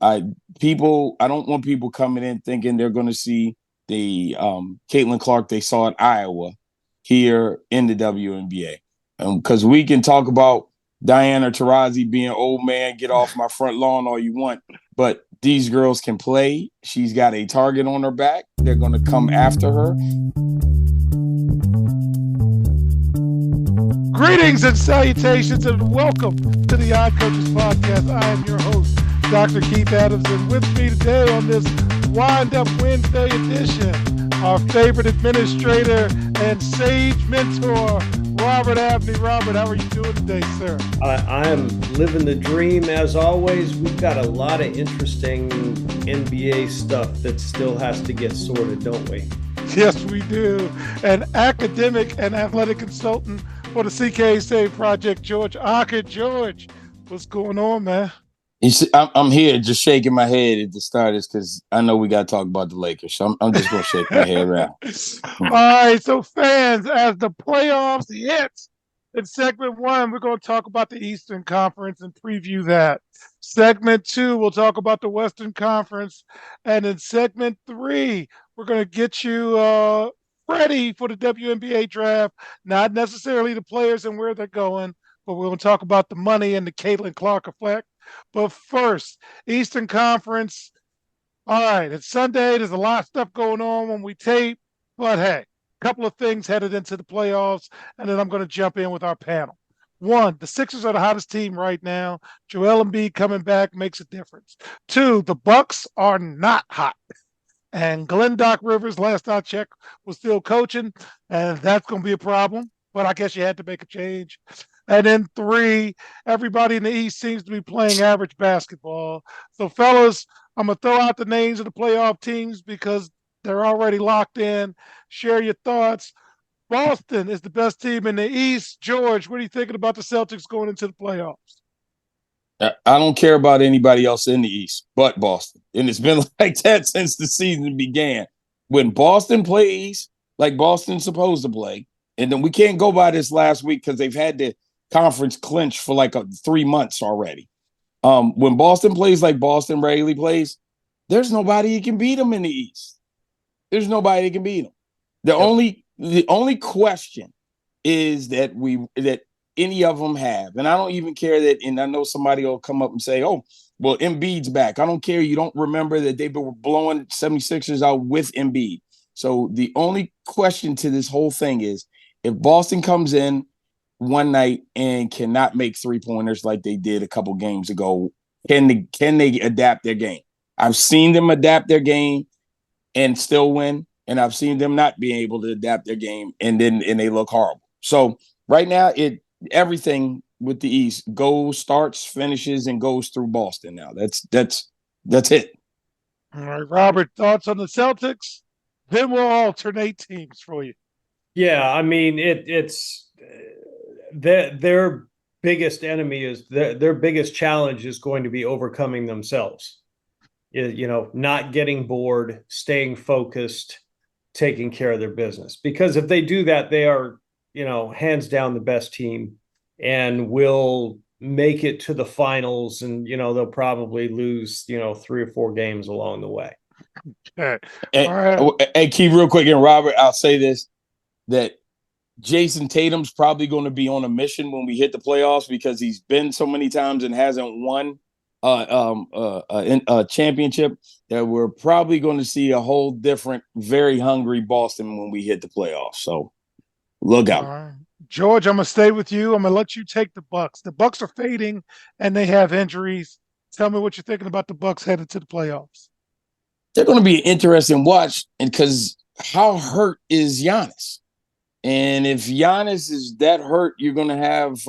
I don't want people coming in thinking they're going to see the Caitlin Clark they saw at Iowa here in the WNBA. Because we can talk about Diana Taurasi being old man, get off my front lawn all you want, but these girls can play. She's got a target on her back. They're going to come after her. Greetings and salutations and welcome to the Odd Coaches Podcast. I am your host, Dr. Keith Adams, and with me today on this Wind Up Wednesday edition, our favorite administrator and sage mentor, Robert Abney. Robert, how are you doing today, sir? I am living the dream as always. We've got a lot of interesting NBA stuff that still has to get sorted, don't we? Yes, we do. An academic and athletic consultant for the CKSA Project, George Ocker. George, what's going on, man? You see, I'm here just shaking my head at the starters because I know we got to talk about the Lakers. So I'm just going to shake my head around. All right, so fans, as the playoffs hit in segment 1, we're going to talk about the Eastern Conference and preview that. Segment 2, we'll talk about the Western Conference. And in segment 3, we're going to get you ready for the WNBA draft, not necessarily the players and where they're going, but we're going to talk about the money and the Caitlin Clark effect. But first, Eastern Conference. All right, it's Sunday. There's a lot of stuff going on when we tape. But hey, a couple of things headed into the playoffs, and then I'm going to jump in with our panel. 1, the Sixers are the hottest team right now. Joel Embiid coming back makes a difference. 2, the Bucks are not hot. And Glenn Doc Rivers, last I checked, was still coaching, and that's going to be a problem. But I guess you had to make a change. And then 3, everybody in the East seems to be playing average basketball. So, fellas, I'm going to throw out the names of the playoff teams because they're already locked in. Share your thoughts. Boston is the best team in the East. George, what are you thinking about the Celtics going into the playoffs? I don't care about anybody else in the East but Boston. And it's been like that since the season began. When Boston plays like Boston's supposed to play, and then we can't go by this last week because they've had the conference clinch for like 3 months already. When Boston plays like Boston regularly plays, there's nobody who can beat them in the East. There's nobody who can beat them. The only question is that any of them have, and I don't even care that, and I know somebody will come up and say, oh, well, Embiid's back. I don't care. You don't remember that they were blowing 76ers out with Embiid. So the only question to this whole thing is if Boston comes in one night and cannot make 3-pointers like they did a couple games ago, can they adapt their game? I've seen them adapt their game and still win, and I've seen them not being able to adapt their game and they look horrible. So right now, everything with the East starts, finishes, and goes through Boston now. That's it. All right, Robert, thoughts on the Celtics? Then we'll alternate teams for you. Yeah, I mean, it's their biggest enemy is their biggest challenge is going to be overcoming themselves. Not getting bored, staying focused, taking care of their business. Because if they do that, they are, hands down the best team and will make it to the finals. And, they'll probably lose, 3 or 4 games along the way. Okay. All right. Hey, Keith, real quick, and Robert, I'll say this, that Jason Tatum's probably going to be on a mission when we hit the playoffs because he's been so many times and hasn't won a championship that we're probably going to see a whole different, very hungry Boston when we hit the playoffs. So look out. George, I'm going to stay with you. I'm going to let you take the Bucks. The Bucks are fading and they have injuries. Tell me what you're thinking about the Bucks headed to the playoffs. They're going to be an interesting watch because how hurt is Giannis? And if Giannis is that hurt, you're going to have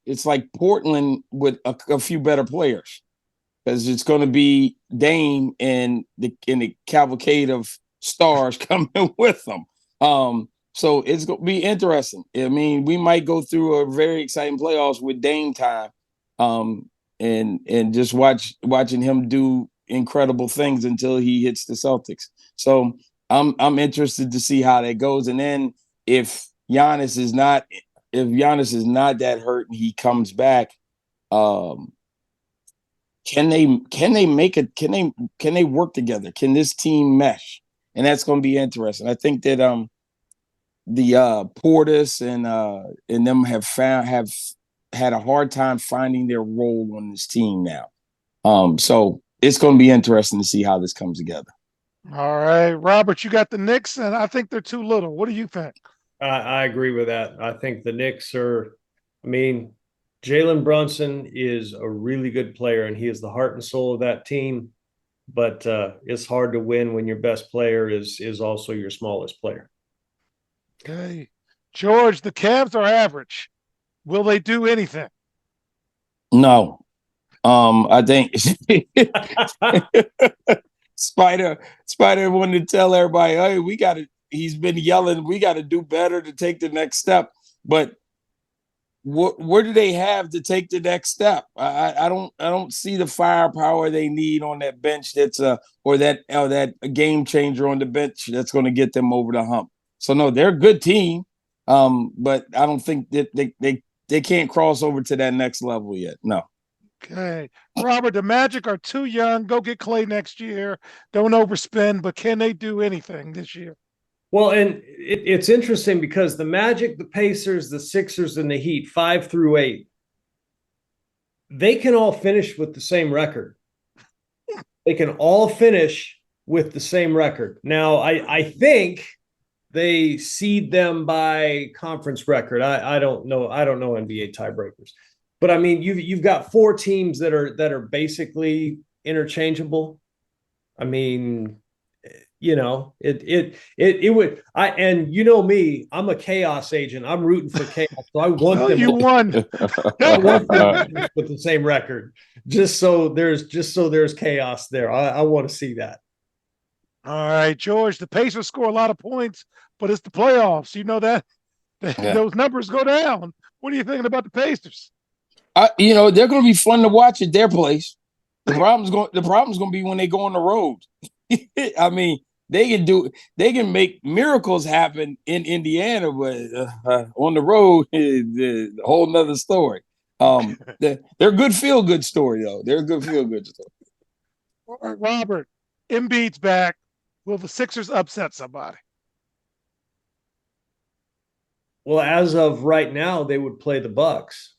it's like Portland with a few better players because it's going to be Dame and the cavalcade of stars coming with them. So it's going to be interesting. I mean, we might go through a very exciting playoffs with Dame time, and just watching him do incredible things until he hits the Celtics. So I'm interested to see how that goes. And then if Giannis is not that hurt and he comes back, Can they make it? Can they work together? Can this team mesh? And that's going to be interesting. I think that the Portis and them have had a hard time finding their role on this team now. So it's going to be interesting to see how this comes together. All right, Robert, you got the Knicks, and I think they're too little. What do you think? I agree with that. I think the Knicks are, I mean, Jalen Brunson is a really good player, and he is the heart and soul of that team. But it's hard to win when your best player is also your smallest player. Okay. George, the Cavs are average. Will they do anything? No. I think Spider wanted to tell everybody, hey, he's been yelling, we got to do better to take the next step. But where do they have to take the next step? I don't see the firepower they need on that bench or that game changer on the bench that's going to get them over the hump. So no, they're a good team. But I don't think that they can't cross over to that next level yet. No. Okay. Robert, the Magic are too young. Go get Clay next year. Don't overspend, but can they do anything this year? Well, and it's interesting because the Magic, the Pacers, the Sixers, and the Heat, 5 through 8, they can all finish with the same record. They can all finish with the same record. Now, I think they seed them by conference record. I don't know. I don't know NBA tiebreakers. But I mean, you've got 4 teams that are basically interchangeable. I mean, you know, it would. And you know me, I'm a chaos agent. I'm rooting for chaos. So I want them. You won. I want them with the same record, just so there's chaos there. I want to see that. All right, George. The Pacers score a lot of points, but it's the playoffs. You know that those numbers go down. What are you thinking about the Pacers? They're going to be fun to watch at their place. The problem's going to be when they go on the road. I mean, they can make miracles happen in Indiana, but on the road, a whole nother story. They're a good feel-good story, though. They're a good feel-good story. All right, Robert, Embiid's back. Will the Sixers upset somebody? Well, as of right now, they would play the Bucks.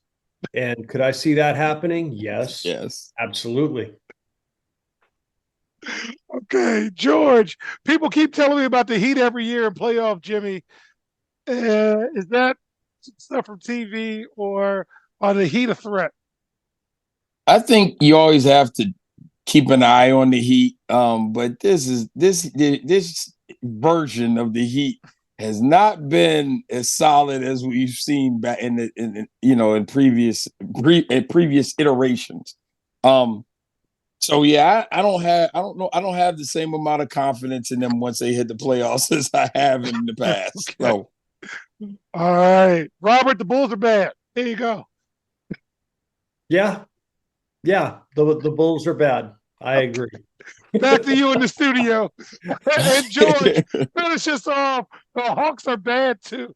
And could I see that happening? Yes. Yes. Absolutely. Okay, George. People keep telling me about the Heat every year in playoff, Jimmy. Is that stuff from TV, or are the Heat a threat? I think you always have to keep an eye on the Heat. But this version of the Heat has not been as solid as we've seen back in previous iterations. So yeah, I don't have the same amount of confidence in them once they hit the playoffs as I have in the past. Okay. So all right, Robert, the Bulls are bad. There you go. Yeah. The Bulls are bad. I agree. Back to you in the studio. And George, finish us off. The Hawks are bad too.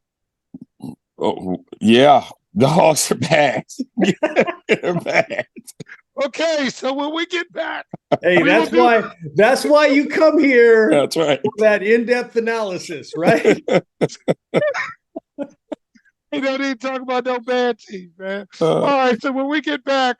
oh, yeah, the Hawks are bad. They're bad. Okay, so when we get back, hey, that's why you come here. That's right. For that in-depth analysis, right? we don't need to talk about no bad teams, man. All right, so when we get back,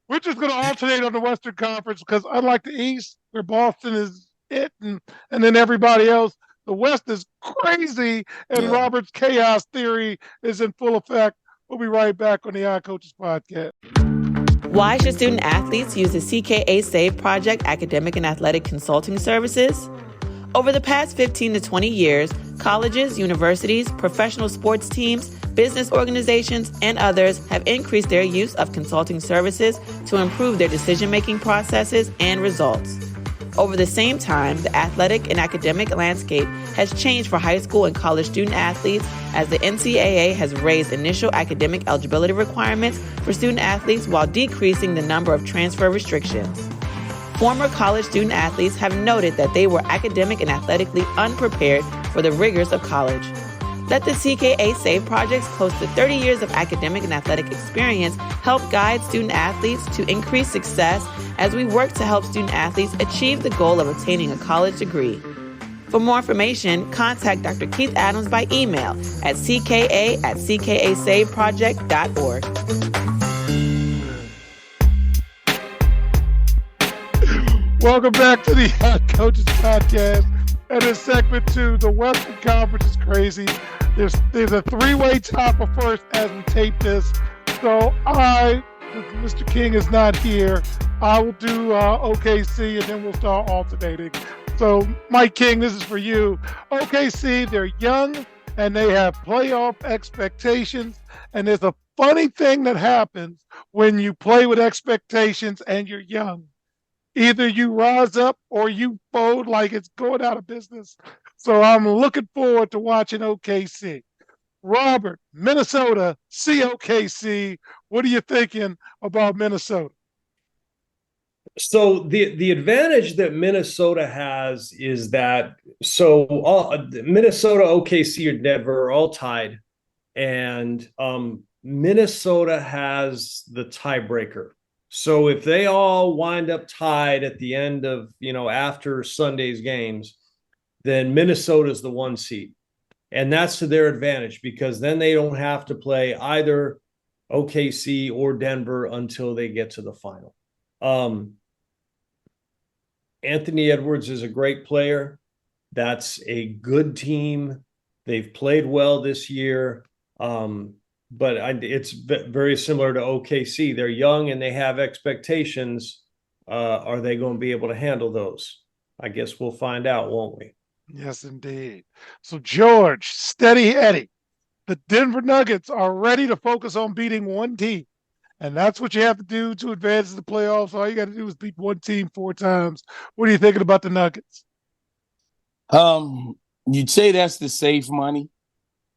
we're just going to alternate on the Western Conference because unlike the East, where Boston is it, and then everybody else, the West is crazy, and Robert's chaos theory is in full effect. We'll be right back on the iCoaches Podcast. Why should student athletes use the CKA SAVE Project academic and athletic consulting services? Over the past 15 to 20 years, colleges, universities, professional sports teams, business organizations, and others have increased their use of consulting services to improve their decision-making processes and results. Over the same time, the athletic and academic landscape has changed for high school and college student athletes as the NCAA has raised initial academic eligibility requirements for student athletes while decreasing the number of transfer restrictions. Former college student athletes have noted that they were academic and athletically unprepared for the rigors of college. Let the CKA SAVE project's close to 30 years of academic and athletic experience help guide student athletes to increase success as we work to help student athletes achieve the goal of obtaining a college degree. For more information, contact Dr. Keith Adams by email at cka@ckasaveproject.org. Welcome back to the Coaches Podcast. And in segment 2, the Western Conference is crazy. There's a three-way tie for first as we tape this. So Mr. King is not here. I will do OKC, and then we'll start alternating. So, Mike King, this is for you. OKC, they're young, and they have playoff expectations. And there's a funny thing that happens when you play with expectations and you're young. Either you rise up or you fold like it's going out of business. So I'm looking forward to watching OKC. Robert, Minnesota, COKC. What are you thinking about Minnesota? So the advantage that Minnesota has is that Minnesota, OKC, or Denver are all tied, and Minnesota has the tiebreaker. So if they all wind up tied at the end of, after Sunday's games, then Minnesota's the 1 seed. And that's to their advantage because then they don't have to play either OKC or Denver until they get to the final. Anthony Edwards is a great player. That's a good team. They've played well this year. But it's very similar to OKC. They're young and they have expectations. Are they going to be able to handle those? I guess we'll find out, won't we? Yes, indeed. So, George, steady Eddie. The Denver Nuggets are ready to focus on beating one team. And that's what you have to do to advance to the playoffs. All you got to do is beat one team 4 times. What are you thinking about the Nuggets? You'd say that's the safe money.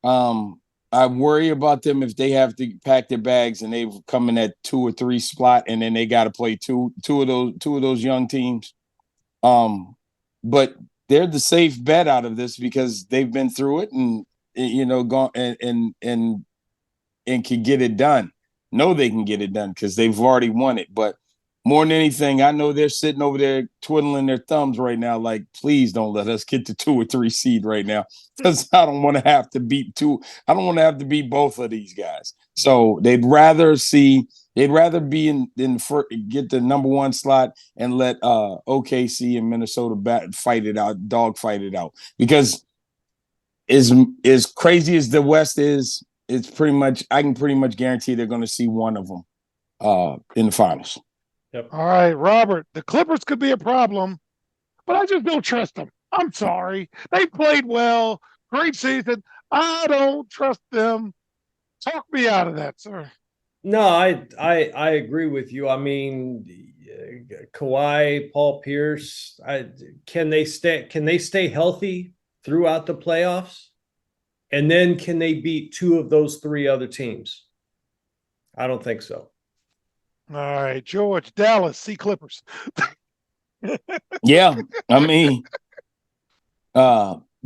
I worry about them if they have to pack their bags and they come in at 2 or 3 spot, and then they got to play two of those young teams. But they're the safe bet out of this because they've been through it and gone and can get it done. Know they can get it done because they've already won it. But more than anything, I know they're sitting over there twiddling their thumbs right now, like, please don't let us get to 2 or 3 seed right now, because I don't want to have to beat two. I don't want to have to beat both of these guys. So they'd rather be get the number 1 slot and let OKC and Minnesota fight it out, fight it out. Because as crazy as the West is, it's I can pretty much guarantee they're going to see one of them in the finals. Yep. All right, Robert, the Clippers could be a problem, but I just don't trust them. I'm sorry. They played well, great season. I don't trust them. Talk me out of that, sir. No, I agree with you. I mean, Kawhi, Paul Pierce, can they stay healthy throughout the playoffs? And then can they beat 2 of those 3 other teams? I don't think so. All right, George, Dallas, see Clippers. Yeah, I mean,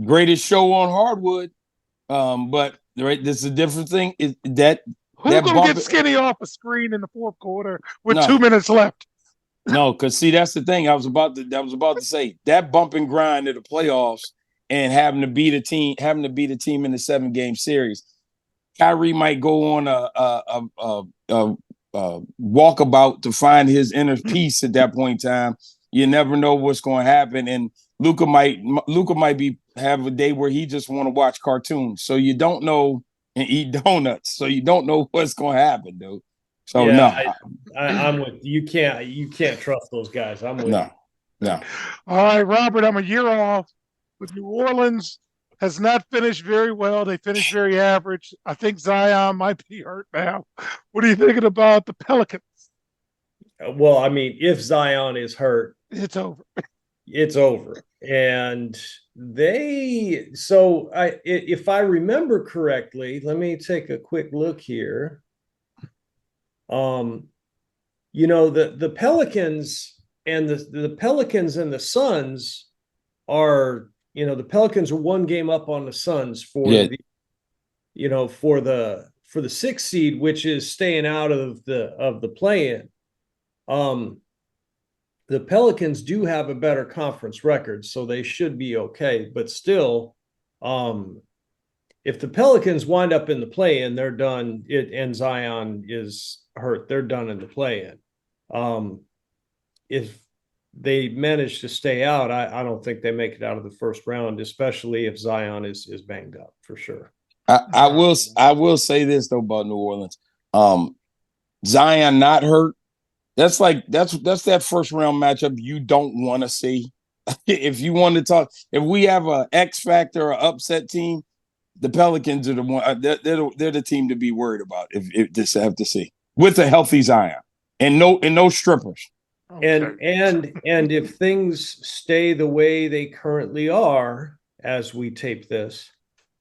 greatest show on hardwood. But right, this is a different thing. Who's gonna get skinny off a screen in the 4th quarter with 2 minutes left? No, because see, that's the thing. I was about to say that bump and grind of the playoffs and having to beat a team in the 7-game series. Kyrie might go on a walkabout to find his inner peace at that point in time. You never know what's going to happen, and Luka might have a day where he just want to watch cartoons. So you don't know, and eat donuts. So you don't know what's going to happen, dude. So yeah, no, I'm with you. You can't trust those guys. I'm with you. No. All right, Robert, I'm a year off, but New Orleans has not finished very well. They finished very average. I think Zion might be hurt now. What are you thinking about the Pelicans? Well, I mean, if Zion is hurt, it's over. It's over. And if I remember correctly, let me take a quick look here. The Pelicans and the Pelicans and the Suns are, the Pelicans are 1 game up on the Suns for for the 6th seed, which is staying out of the play-in. The Pelicans do have a better conference record, so they should be okay. But still, if the Pelicans wind up in the play-in, they're done. And Zion is hurt, they're done in the play-in. If they manage to stay out, I don't think they make it out of the first round, especially if Zion is banged up, for sure. I will say this though about New Orleans. Zion not hurt. That's that first round matchup you don't want to see. If you want to talk, if we have a X factor or upset team, the Pelicans are the one. They're the team to be worried about. If this have to see with a healthy Zion and no strippers. Okay. And if things stay the way they currently are as we tape this,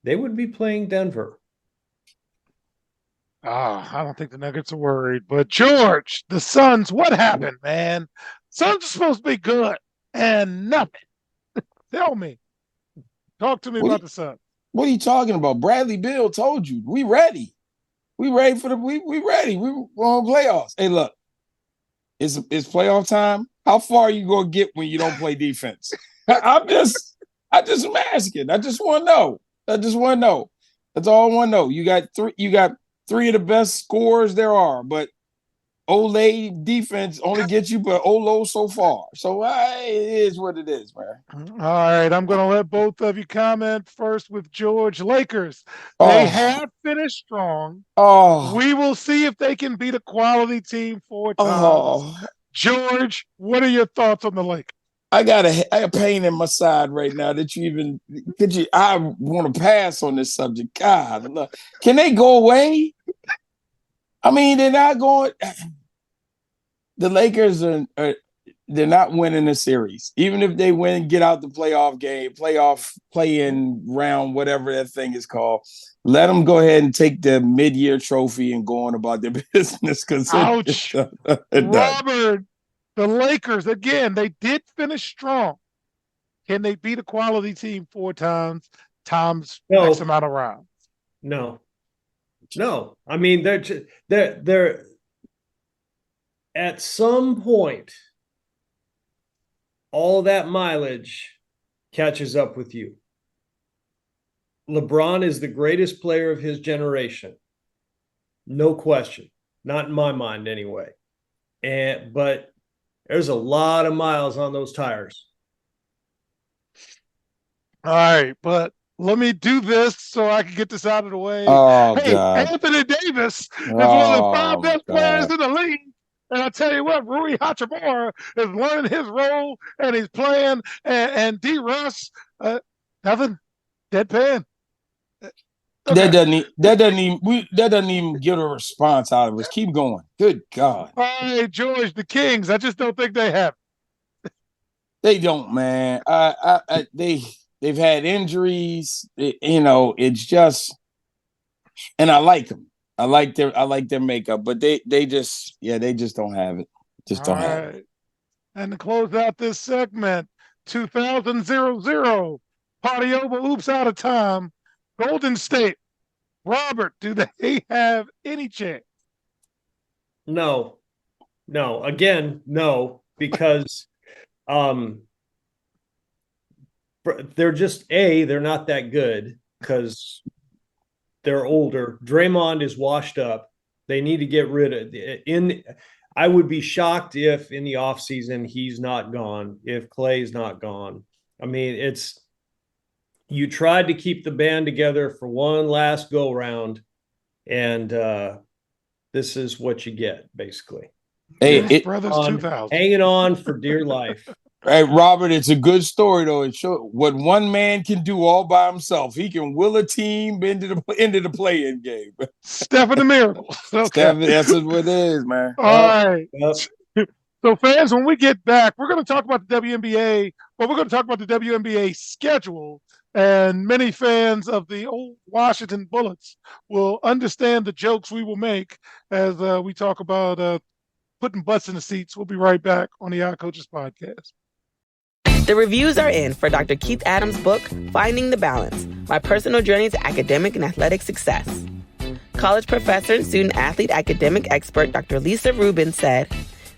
they would be playing Denver. I don't think the Nuggets are worried. But George, the Suns, what happened, man? Suns are supposed to be good and nothing. Tell me. Talk to me about the Suns. What are you talking about? Bradley Beal told you we ready. We ready for we ready. We on playoffs. Hey, look, it's playoff time. How far are you gonna get when you don't play defense? I just am asking. I just want to know. That's all I want to know. You got three of the best scorers there are, but Olay defense only gets you but Olo so far. So it is what it is, man. All right, I'm going to let both of you comment first with George. Lakers, they have finished strong. We will see if they can beat a quality team 4 times. George, what are your thoughts on the Lakers? I got a pain in my side right now that I want to pass on this subject. God, look, can they go away? I mean, they're not going. The Lakers they're not winning the series. Even if they win, get out the play-in round, whatever that thing is called. Let them go ahead and take the mid-year trophy and go on about their business. Ouch, Robert. The Lakers, again, they did finish strong. Can they beat a quality team 4 times X amount of rounds? No. I mean, they're at some point, all that mileage catches up with you. LeBron is the greatest player of his generation. No question. Not in my mind, anyway. But there's a lot of miles on those tires. All right, but let me do this so I can get this out of the way. God. Anthony Davis is one of the 5 best players in the league. And I tell you what, Rui Hachimura is learning his role and he's playing. And D. Russ, nothing, deadpan. Okay. That doesn't even get a response out of us. Keep going. Good God. All right, George, the Kings. I just don't think they have. They don't, man. They've had injuries. It's just, and I like them. I like their makeup, but they just don't have it. Just don't have it. And to close out this segment, 2000 party over, oops, out of time. Golden State, Robert, do they have any chance? No. Again, no, because they're just they're not that good because they're older. Draymond is washed up. They need to get rid of I would be shocked if in the offseason he's not gone, if Clay's not gone. I mean, you tried to keep the band together for one last go round, and this is what you get, basically. Hey, Brothers 2000. Hanging on for dear life. Hey, Robert, it's a good story, though. It shows what one man can do all by himself. He can will a team into the play-in game. Steph and the Miracle. Okay. That's what it is, man. All right. Yep. So, fans, when we get back, we're going to talk about the WNBA, but we're going to talk about the WNBA schedule. And many fans of the old Washington Bullets will understand the jokes we will make as we talk about putting butts in the seats. We'll be right back on the Our Coaches Podcast. The reviews are in for Dr. Keith Adams' book, Finding the Balance, My Personal Journey to Academic and Athletic Success. College professor and student-athlete academic expert Dr. Lisa Rubin said,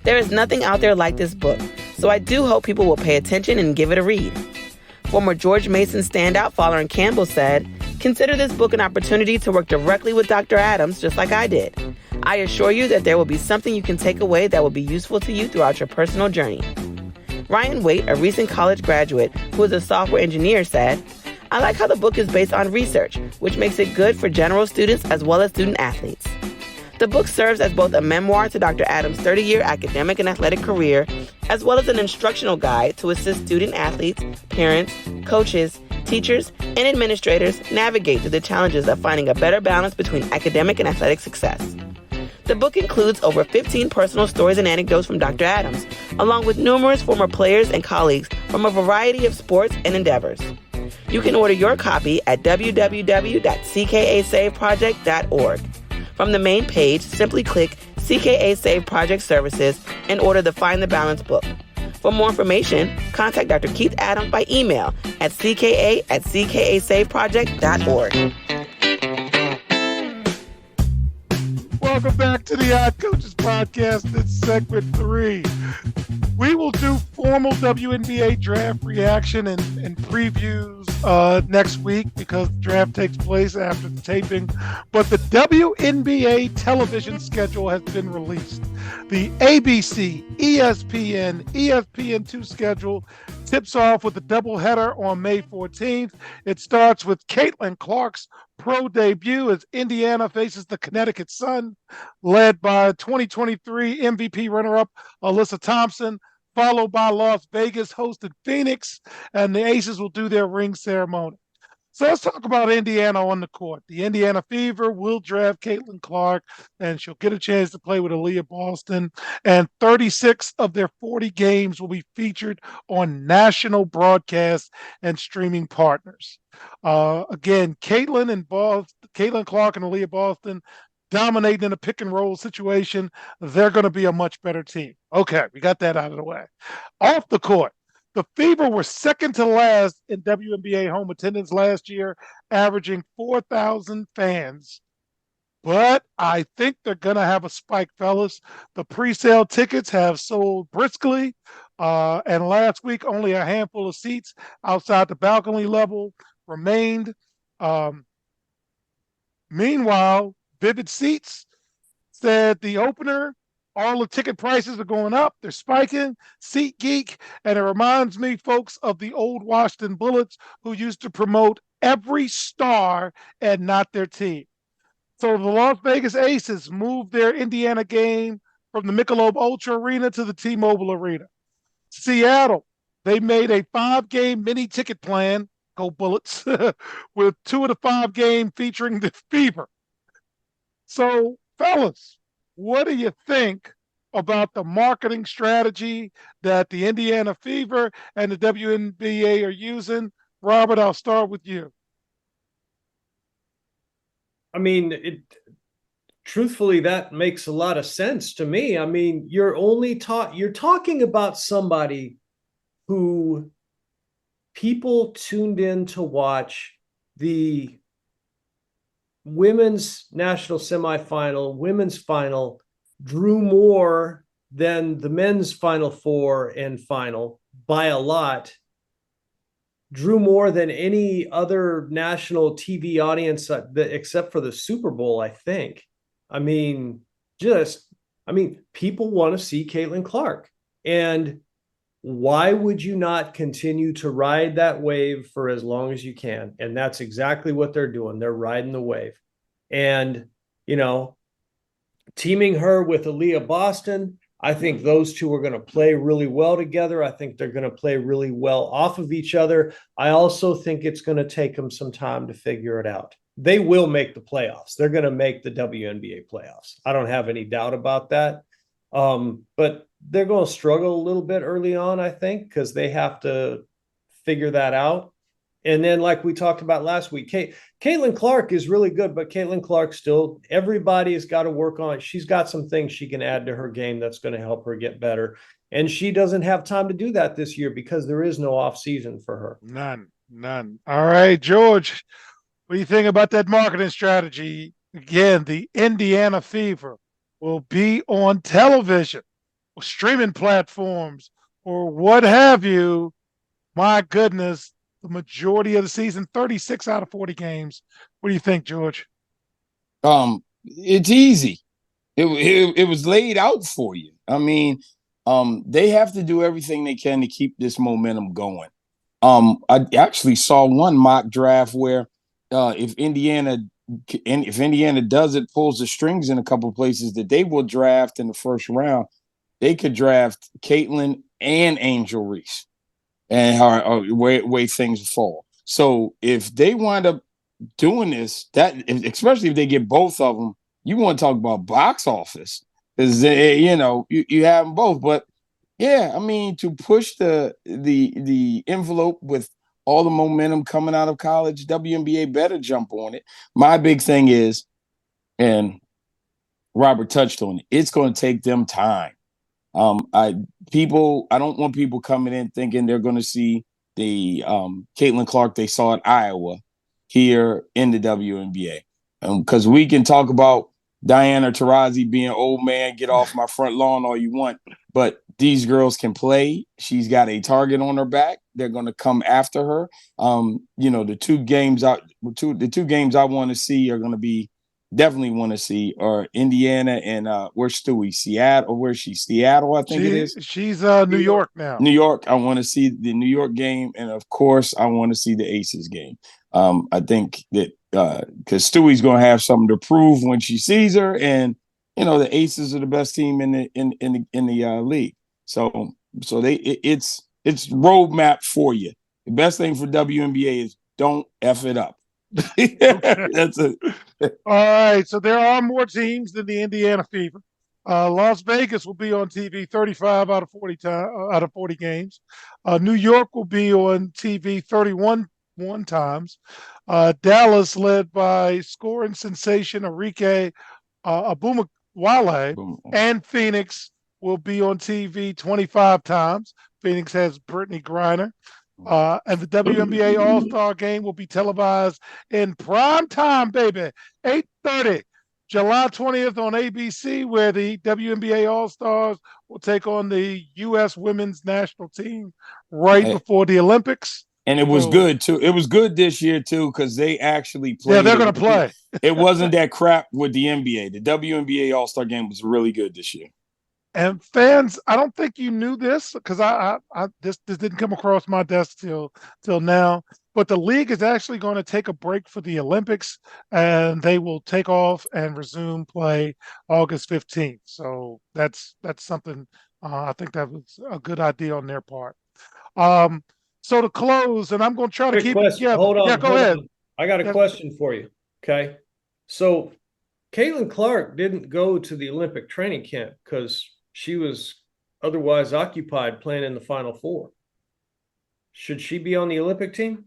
"There is nothing out there like this book, so I do hope people will pay attention and give it a read." Former George Mason standout Fowler and Campbell said, "Consider this book an opportunity to work directly with Dr. Adams, just like I did. I assure you that there will be something you can take away that will be useful to you throughout your personal journey." Ryan Waite, a recent college graduate who is a software engineer, said, "I like how the book is based on research, which makes it good for general students as well as student athletes." The book serves as both a memoir to Dr. Adams' 30-year academic and athletic career, as well as an instructional guide to assist student athletes, parents, coaches, teachers, and administrators navigate through the challenges of finding a better balance between academic and athletic success. The book includes over 15 personal stories and anecdotes from Dr. Adams, along with numerous former players and colleagues from a variety of sports and endeavors. You can order your copy at www.ckasaveproject.org. From the main page, simply click CKA Save Project Services and order the Find the Balance book. For more information, contact Dr. Keith Adams by email at cka@ckasaveproject.org. Welcome back to the Odd Coaches Podcast. It's segment 3. We will do formal WNBA draft reaction and previews next week because the draft takes place after the taping. But the WNBA television schedule has been released. The ABC, ESPN, ESPN2 schedule tips off with a doubleheader on May 14th. It starts with Caitlin Clark's pro debut as Indiana faces the Connecticut Sun, led by 2023 MVP runner-up Alyssa Thompson, followed by Las Vegas hosted Phoenix, and the Aces will do their ring ceremony. So let's talk about Indiana on the court. The Indiana Fever will draft Caitlin Clark, and she'll get a chance to play with Aaliyah Boston. And 36 of their 40 games will be featured on national broadcast and streaming partners. Again, Caitlin Clark and Aaliyah Boston dominating in a pick and roll situation. They're going to be a much better team. Okay, we got that out of the way. Off the court, the Fever were second to last in WNBA home attendance last year, averaging 4,000 fans. But I think they're going to have a spike, fellas. The pre-sale tickets have sold briskly, and last week only a handful of seats outside the balcony level remained. Meanwhile, Vivid Seats said the opener, all the ticket prices are going up. They're spiking. SeatGeek. And it reminds me, folks, of the old Washington Bullets who used to promote every star and not their team. So the Las Vegas Aces moved their Indiana game from the Michelob Ultra Arena to the T-Mobile Arena. Seattle, they made a 5-game mini ticket plan, go Bullets, with 2 of the 5 games featuring the Fever. So, fellas, what do you think about the marketing strategy that the Indiana Fever and the WNBA are using? Robert, I'll start with you. I mean, truthfully, that makes a lot of sense to me. I mean, you're talking about somebody who people tuned in to watch the women's national semifinal, women's final, drew more than the men's Final Four and final by a lot, drew more than any other national TV audience except for the Super Bowl, I think. I mean, people want to see Caitlin Clark. And why would you not continue to ride that wave for as long as you can? And that's exactly what they're doing. They're riding the wave. And, teaming her with Aaliyah Boston, I think those two are going to play really well together. I think they're going to play really well off of each other. I also think it's going to take them some time to figure it out. They will make the playoffs. They're going to make the WNBA playoffs. I don't have any doubt about that. But they're going to struggle a little bit early on, I think, because they have to figure that out. And then, like we talked about last week, Caitlin Clark is really good, but Caitlin Clark still, everybody has got to work on it. She's got some things she can add to her game that's going to help her get better. And she doesn't have time to do that this year because there is no off season for her. None. All right, George, what do you think about that marketing strategy? Again, the Indiana Fever will be on television, or streaming platforms, or what have you. My goodness, the majority of the season, 36 out of 40 games. What do you think, George? It's easy. It was laid out for you. I mean, they have to do everything they can to keep this momentum going. I actually saw one mock draft where if Indiana does it, pulls the strings in a couple of places, that they will draft in the first round. They could draft Caitlin and Angel Reese, and how way things fall. So if they wind up doing this, especially if they get both of them, you want to talk about box office, because you have them both. But yeah, I mean, to push the envelope with all the momentum coming out of college, WNBA better jump on it. My big thing is, and Robert touched on it, it's going to take them time. I don't want people coming in thinking they're going to see the Caitlin Clark they saw at Iowa here in the WNBA, because we can talk about Diana Taurasi being old man, get off my front lawn all you want, but these girls can play. She's got a target on her back. They're going to come after her. The two games I want to see are going to be definitely want to see are Indiana and where's Stewie? Seattle, or where's she? Seattle, I think it is. She's New York now. New York. I want to see the New York game, and of course, I want to see the Aces game. I think that because Stewie's going to have something to prove when she sees her, and the Aces are the best team in the league. So it's roadmap for you. The best thing for WNBA is don't F it up. That's it. All right, so there are more teams than the Indiana Fever. Las Vegas will be on TV 35 out of 40 games. New York will be on TV 31 times. Dallas, led by scoring sensation Arike Abumawale, and Phoenix will be on TV 25 times. Phoenix has Brittany Griner. And the WNBA All-Star Game will be televised in prime time, baby, 8:30, July 20th on ABC, where the WNBA All-Stars will take on the U.S. women's national team right before the Olympics. And it was good, too. It was good this year, too, because they actually played. Yeah, they're going to play. It wasn't that crap with the NBA. The WNBA All-Star Game was really good this year. And fans, I don't think you knew this, because this didn't come across my desk till now. But the league is actually going to take a break for the Olympics, and they will take off and resume play August 15th. So that's something I think that was a good idea on their part. So to close, and I'm going to try to keep it together. Hold on. Go ahead. I got a question for you. Okay, so Caitlin Clark didn't go to the Olympic training camp because she was otherwise occupied playing in the Final Four. Should she be on the Olympic team?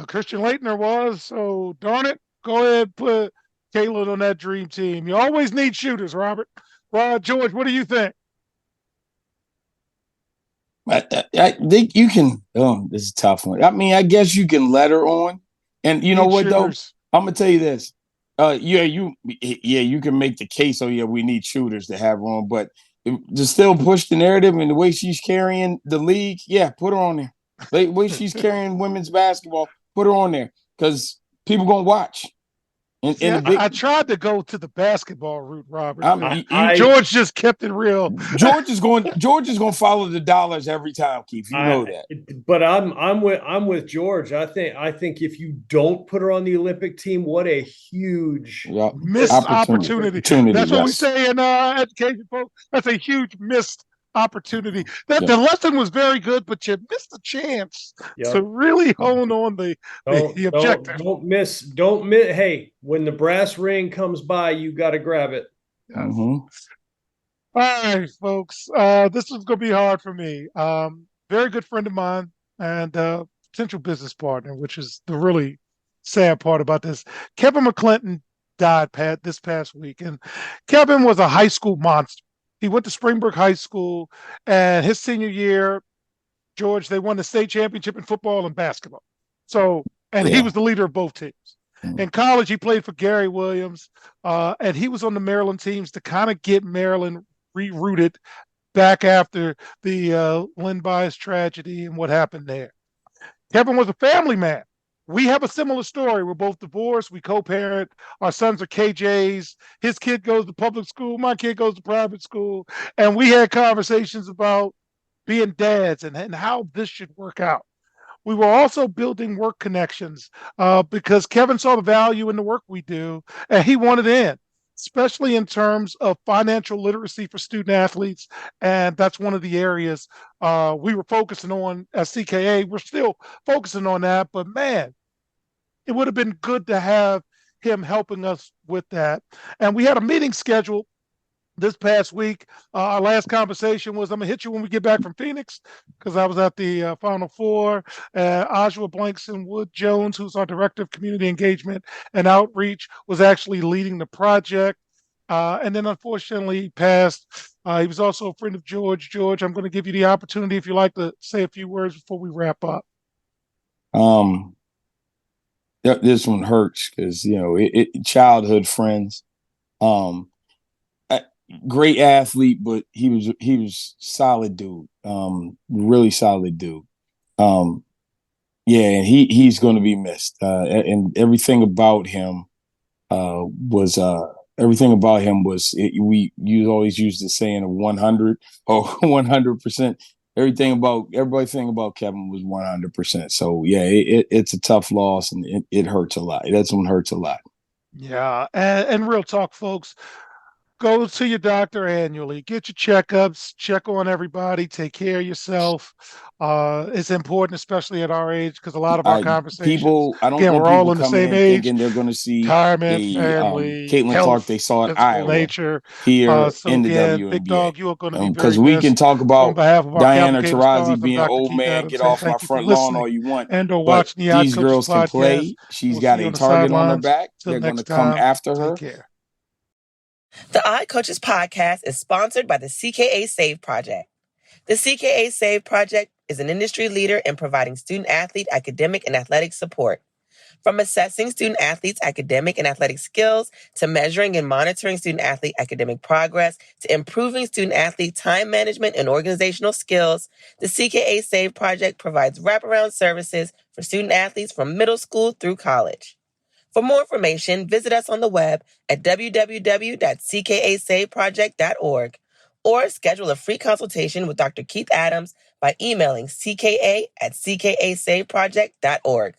Christian Laettner was, so darn it, go ahead, put Caitlin on that dream team. You always need shooters, Robert. George, what do you think? I think you can. Oh, this is a tough one. I mean, I guess you can let her on, and you know what shooters. Though, I'm gonna tell you this. You can make the case. Oh yeah, we need shooters to have her on, but to still push the narrative and the way she's carrying the league, yeah, put her on there. The way she's carrying women's basketball, put her on there, because people gonna watch. I tried to go to the basketball route, Robert. George just kept it real. George is going to follow the dollars every time, Keith. You know that. But I'm with George. I think if you don't put her on the Olympic team, what a huge missed opportunity. That's what we say in education, folks. That's a huge missed opportunity. The lesson was very good, but you missed a chance to really hone on the objective. Don't miss. Hey, when the brass ring comes by, you got to grab it. Yes. Mm-hmm. All right, folks. This is going to be hard for me. Very good friend of mine and potential business partner, which is the really sad part about this. Kevin McClinton died this past week, and Kevin was a high school monster. He went to Springbrook High School, and his senior year, George, they won the state championship in football and basketball. So, and he Yeah. was the leader of both teams. In college, he played for Gary Williams, and he was on the Maryland teams to kind of get Maryland rerouted back after the Lynn Bias tragedy and what happened there. Kevin was a family man. We have a similar story. We're both divorced. We co-parent. Our sons are KJs. His kid goes to public school. My kid goes to private school. And we had conversations about being dads and how this should work out. We were also building work connections because Kevin saw the value in the work we do, and he wanted in, especially in terms of financial literacy for student athletes. And that's one of the areas we were focusing on at CKA. We're still focusing on that, but man, it would have been good to have him helping us with that. And we had a meeting scheduled this past week. Our last conversation was, I'm going to hit you when we get back from Phoenix, because I was at the Final Four. Ajwa Blankson Wood Jones, who's our Director of Community Engagement and Outreach, was actually leading the project. And then unfortunately he passed. He was also a friend of George. George, I'm going to give you the opportunity if you'd like to say a few words before we wrap up. This one hurts because, childhood friends. Great athlete, but he was solid dude. Really solid dude. And he's going to be missed. And everything about him was you always use the saying of 100 or 100%. Everything about Kevin was 100%. So yeah, it's a tough loss, and it hurts a lot. That one hurts a lot. Yeah, and real talk, folks. Go to your doctor annually, get your checkups, check on everybody, take care of yourself. It's important, especially at our age, because a lot of our conversations, I don't again, want we're all people in the coming same in age, thinking they're going to see retirement, a family, Caitlin health, Clark they saw at physical Iowa nature. here So in the again, Big WNBA. Dog, you are going to be very Because we can missed. talk On about behalf of our Diana Cavalcade of Taurasi Stars, I'm being Dr. old Keith man, Adams get saying off my thank you for front lawn listening all you want. and or But watching the Odd these Coaches girls can podcast. play. She's We'll got see you a on the target on her sidelines. back. Till They're going to next come time, after her. take care. The Odd Coaches podcast is sponsored by the CKA Save Project. The CKA Save Project is an industry leader in providing student-athlete academic and athletic support. From assessing student-athletes' academic and athletic skills, to measuring and monitoring student-athlete academic progress, to improving student-athlete time management and organizational skills, the CKA Save Project provides wraparound services for student-athletes from middle school through college. For more information, visit us on the web at www.ckasaveproject.org or schedule a free consultation with Dr. Keith Adams by emailing cka@ckasaveproject.org.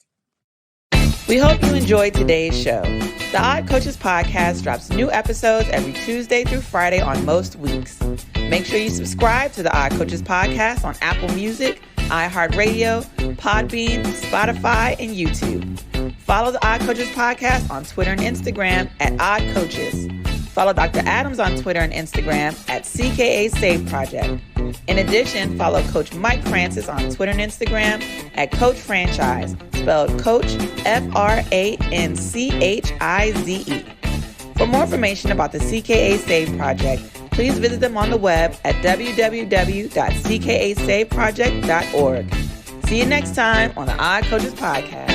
We hope you enjoyed today's show. The Odd Coaches podcast drops new episodes every Tuesday through Friday on most weeks. Make sure you subscribe to the Odd Coaches podcast on Apple Music, iHeartRadio, Podbean, Spotify, and YouTube. Follow the Odd Coaches podcast on Twitter and Instagram at Odd Coaches. Follow Dr. Adams on Twitter and Instagram at CKA Save Project. In addition, follow Coach Mike Francis on Twitter and Instagram at Coach Franchise, spelled Coach Franchize. For more information about the CKA Save Project, please visit them on the web at www.ckasaveproject.org. See you next time on the Odd Coaches podcast.